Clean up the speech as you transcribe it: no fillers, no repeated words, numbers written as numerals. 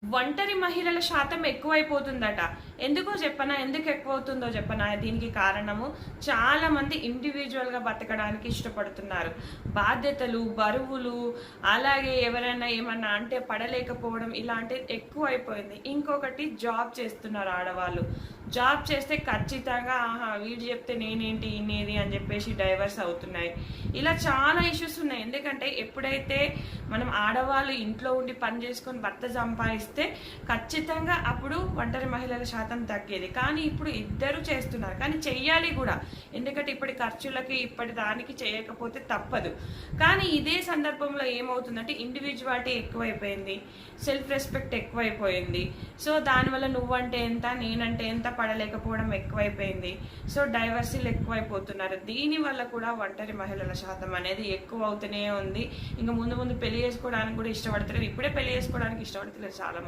ఒంటరి మహిళల శాతం ఎక్కువైపోతుందట. ఎందుకో చెప్పనా? ఎందుకు ఎక్కువవుతుందో చెప్పనా? దీనికి కారణము చాలా మంది ఇండివిడ్యువల్‌గా బతకడానికి ఇష్టపడుతున్నారు. బాధ్యతలు, బరువులు, అలాగే ఎవరైనా ఏమన్నా అంటే పడలేకపోవడం ఇలాంటివి ఎక్కువైపోయింది. ఇంకొకటి జాబ్ చేస్తున్నారు ఆడవాళ్ళు. జాబ్ చేస్తే ఖచ్చితంగా ఆహా! వీడు చెప్తే నేనేంటి ఇనేది అని చెప్పేసి డైవర్స్ అవుతున్నాయి. ఇలా చాలా ఇష్యూస్ ఉన్నాయి. ఎందుకంటే ఎప్పుడైతే మనం ఆడవాళ్ళు ఇంట్లో ఉండి పని చేసుకొని భర్త సంపాదిస్తే ఖచ్చితంగా అప్పుడు ఒంటరి మహిళల శాతం తగ్గేది. కానీ ఇప్పుడు ఇద్దరు చేస్తున్నారు. కానీ చెయ్యాలి కూడా. ఎందుకంటే ఇప్పటి ఖర్చులకి ఇప్పటి దానికి చేయకపోతే తప్పదు. కానీ ఇదే సందర్భంలో ఏమవుతుందంటే ఇండివిజువాలిటీ ఎక్కువైపోయింది. సెల్ఫ్ రెస్పెక్ట్ ఎక్కువైపోయింది. సో దానివల్ల నువ్వంటే ఎంత, నేనంటే ఎంత పడలేకపోవడం ఎక్కువైపోయింది. సో డైవర్సీలు ఎక్కువైపోతున్నారు. దీనివల్ల కూడా ఒంటరి మహిళల శాతం అనేది ఎక్కువ అవుతూనే ఉంది. ఇంకా ముందు ముందు పెళ్లి చేసుకోవడానికి కూడా ఇష్టపడతలేరు. ఇప్పుడే పెళ్లి చేసుకోవడానికి ఇష్టపడతలేరు చాలా